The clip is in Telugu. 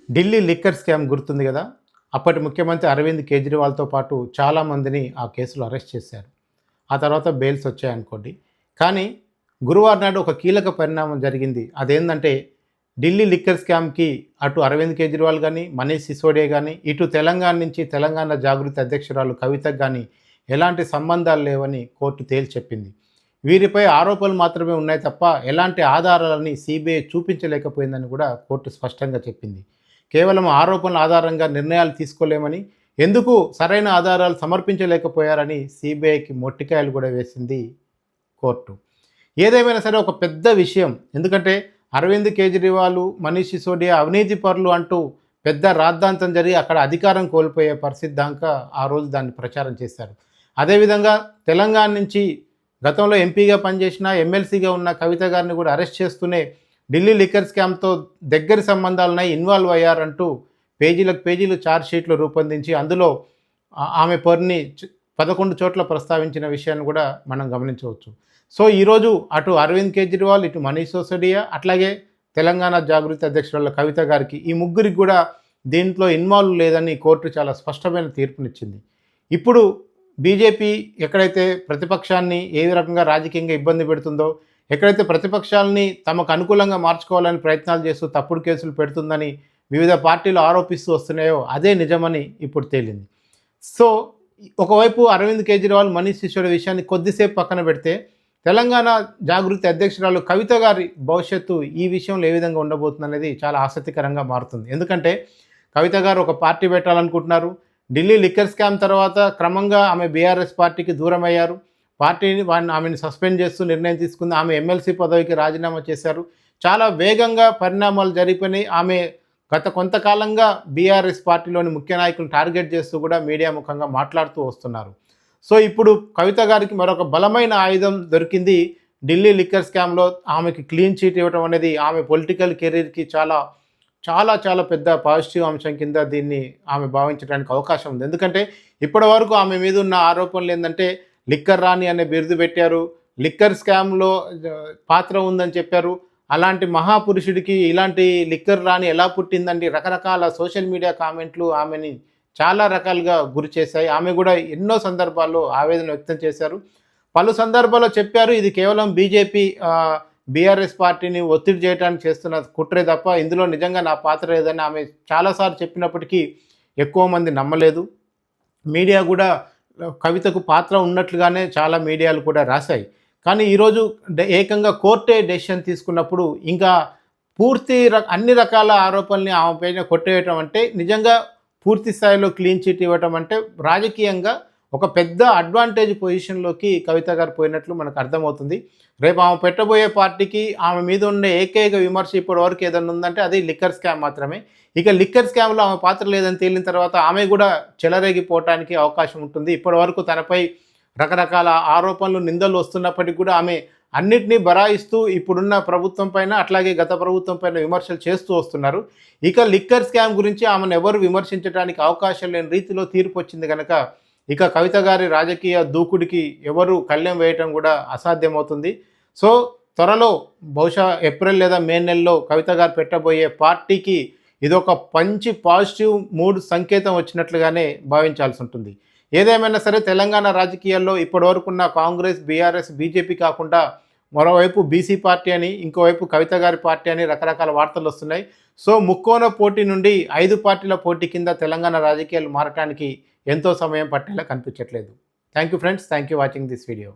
ఢిల్లీ లిక్కర్ స్కామ్ గుర్తుంది కదా. అప్పటి ముఖ్యమంత్రి అరవింద్ కేజ్రీవాల్తో పాటు చాలామందిని ఆ కేసులో అరెస్ట్ చేశారు. ఆ తర్వాత బెయిల్స్ వచ్చాయనుకోండి. కానీ గురువారం నాడు ఒక కీలక పరిణామం జరిగింది. అదేంటంటే ఢిల్లీ లిక్కర్ స్కామ్కి అటు అరవింద్ కేజ్రీవాల్ కానీ, మనీష్ సిసోడియా కానీ, ఇటు తెలంగాణ నుంచి తెలంగాణ జాగృతి అధ్యక్షురాలు కవితకు కానీ ఎలాంటి సంబంధాలు లేవని కోర్టు తేల్చి చెప్పింది. వీరిపై ఆరోపణలు మాత్రమే ఉన్నాయి తప్ప ఎలాంటి ఆధారాలని సిబిఐ చూపించలేకపోయిందని కూడా కోర్టు స్పష్టంగా చెప్పింది. కేవలం ఆరోపణల ఆధారంగా నిర్ణయాలు తీసుకోలేమని, ఎందుకు సరైన ఆధారాలు సమర్పించలేకపోయారని సిబిఐకి మొట్టికాయలు కూడా వేసింది కోర్టు. ఏదేమైనా సరే ఒక పెద్ద విషయం. ఎందుకంటే అరవింద్ కేజ్రీవాల్, మనీష్ సిసోడియా అవినీతి పరులు అంటూ పెద్ద రాద్ధాంతం జరిగి అక్కడ అధికారం కోల్పోయే పరిస్థితి దాకా ఆ రోజు దాన్ని ప్రచారం చేశారు. అదేవిధంగా తెలంగాణ నుంచి గతంలో ఎంపీగా పనిచేసిన, ఎమ్మెల్సీగా ఉన్న కవిత గారిని కూడా అరెస్ట్ చేస్తూనే ఢిల్లీ లిక్కర్ స్కామ్తో దగ్గరి సంబంధాలున్నాయి, ఇన్వాల్వ్ అయ్యారంటూ పేజీలకు పేజీలు ఛార్జ్ షీట్లు రూపొందించి అందులో ఆమె పేరుని 11 చోట్ల ప్రస్తావించిన విషయాన్ని కూడా మనం గమనించవచ్చు. సో ఈరోజు అటు అరవింద్ కేజ్రీవాల్, ఇటు మనీష్ సిసోడియా, అట్లాగే తెలంగాణ జాగృతి అధ్యక్షురాలు కవిత గారికి, ఈ ముగ్గురికి కూడా దీంట్లో ఇన్వాల్వ్ లేదని కోర్టు చాలా స్పష్టమైన తీర్పునిచ్చింది. ఇప్పుడు బీజేపీ ఎక్కడైతే ప్రతిపక్షాన్ని ఏ రకంగా రాజకీయంగా ఇబ్బంది పెడుతుందో, ఎక్కడైతే ప్రతిపక్షాలని తమకు అనుకూలంగా మార్చుకోవాలని ప్రయత్నాలు చేస్తూ తప్పుడు కేసులు పెడుతుందని వివిధ పార్టీలు ఆరోపిస్తూ వస్తున్నాయో అదే నిజమని ఇప్పుడు తేలింది. సో ఒకవైపు అరవింద్ కేజ్రీవాల్, మనీష్ సిసోడియా విషయాన్ని కొద్దిసేపు పక్కన పెడితే తెలంగాణ జాగృతి అధ్యక్షురాలు కవిత గారి భవిష్యత్తు ఈ విషయంలో ఏ విధంగా ఉండబోతుంది అనేది చాలా ఆసక్తికరంగా మారుతుంది. ఎందుకంటే కవిత గారు ఒక పార్టీ పెట్టాలనుకుంటున్నారు. ఢిల్లీ లిక్కర్ స్కామ్ తర్వాత క్రమంగా ఆమె బీఆర్ఎస్ పార్టీకి దూరం అయ్యారు. ఆమెను సస్పెండ్ చేస్తూ నిర్ణయం తీసుకుంది. ఆమె ఎమ్మెల్సీ పదవికి రాజీనామా చేశారు. చాలా వేగంగా పరిణామాలు జరిగిపోయినాయి. ఆమె గత కొంతకాలంగా బీఆర్ఎస్ పార్టీలోని ముఖ్య నాయకులను టార్గెట్ చేస్తూ కూడా మీడియా ముఖంగా మాట్లాడుతూ వస్తున్నారు. సో ఇప్పుడు కవిత గారికి మరొక బలమైన ఆయుధం దొరికింది. ఢిల్లీ లిక్కర్ స్కామ్లో ఆమెకి క్లీన్ చీట్ ఇవ్వడం అనేది ఆమె పొలిటికల్ కెరీర్కి చాలా చాలా చాలా పెద్ద పాజిటివ్ అంశం కింద దీన్ని ఆమె భావించడానికి అవకాశం ఉంది. ఎందుకంటే ఇప్పటి వరకు ఆమె మీద ఉన్న ఆరోపణలు ఏంటంటే లిక్కర్ రాణి అనే బిరుదు పెట్టారు, లిక్కర్ స్కామ్లో పాత్ర ఉందని చెప్పారు. అలాంటి మహాపురుషుడికి ఇలాంటి లిక్కర్ రాణి ఎలా పుట్టిందండి, రకరకాల సోషల్ మీడియా కామెంట్లు ఆమెని చాలా రకాలుగా గురి చేశాయి. ఆమె కూడా ఎన్నో సందర్భాల్లో ఆవేదన వ్యక్తం చేశారు. పలు సందర్భాల్లో చెప్పారు ఇది కేవలం బీజేపీ బీఆర్ఎస్ పార్టీని ఒత్తిడి చేయడానికి చేస్తున్న కుట్రే తప్ప ఇందులో నిజంగా నా పాత్ర లేదని ఆమె చాలాసార్లు చెప్పినప్పటికీ ఎక్కువ మంది నమ్మలేదు. మీడియా కూడా కవితకు పాత్ర ఉన్నట్లుగానే చాలా మీడియాలు కూడా రాశాయి. కానీ ఈరోజు ఏకంగా కోర్టే డెసిషన్ తీసుకున్నప్పుడు ఇంకా అన్ని రకాల ఆరోపణల్ని ఆమె పైన కొట్టేయటం అంటే నిజంగా పూర్తి స్థాయిలో క్లీన్ చిట్ ఇవ్వటం అంటే రాజకీయంగా ఒక పెద్ద అడ్వాంటేజ్ పొజిషన్లోకి కవిత గారు పోయినట్లు మనకు అర్థమవుతుంది. రేపు ఆమె పెట్టబోయే పార్టీకి ఆమె మీద ఉండే ఏకైక విమర్శ ఇప్పటి వరకు ఏదైనా ఉందంటే అది లిక్కర్ స్కామ్ మాత్రమే. ఇక లిక్కర్ స్కామ్లో ఆమె పాత్ర లేదని తేలిన తర్వాత ఆమె కూడా చెలరేగిపోవటానికి అవకాశం ఉంటుంది. ఇప్పటి వరకు తనపై రకరకాల ఆరోపణలు, నిందలు వస్తున్నప్పటికీ కూడా ఆమె అన్నిటినీ బరాయిస్తూ ఇప్పుడున్న ప్రభుత్వం పైన అట్లాగే గత ప్రభుత్వం పైన విమర్శలు చేస్తూ వస్తున్నారు. ఇక లిక్కర్ స్కామ్ గురించి ఆమెను ఎవరు విమర్శించడానికి అవకాశం లేని రీతిలో తీర్పు వచ్చింది కనుక ఇక కవిత గారి రాజకీయ దూకుడికి ఎవరు కళ్ళెం వేయటం కూడా అసాధ్యమవుతుంది. సో త్వరలో బహుశా ఏప్రిల్ లేదా మే నెలలో కవిత గారు పెట్టబోయే పార్టీకి ఇదొక మంచి పాజిటివ్ మూడ్ సంకేతం వచ్చినట్లుగానే భావించాల్సి ఉంటుంది. ఏదేమైనా సరే తెలంగాణ రాజకీయాల్లో ఇప్పటివరకు ఉన్న కాంగ్రెస్, బీఆర్ఎస్, బీజేపీ కాకుండా మరోవైపు బీసీ పార్టీ అని, ఇంకోవైపు కవిత గారి పార్టీ అని రకరకాల వార్తలు వస్తున్నాయి. సో ముక్కోన పోటీ నుండి 5 పార్టీల పోటీ కింద తెలంగాణ రాజకీయాలు మారటానికి ఎంతో సమయం పట్టేలా కనిపించట్లేదు. Thank you friends, thank you watching this video.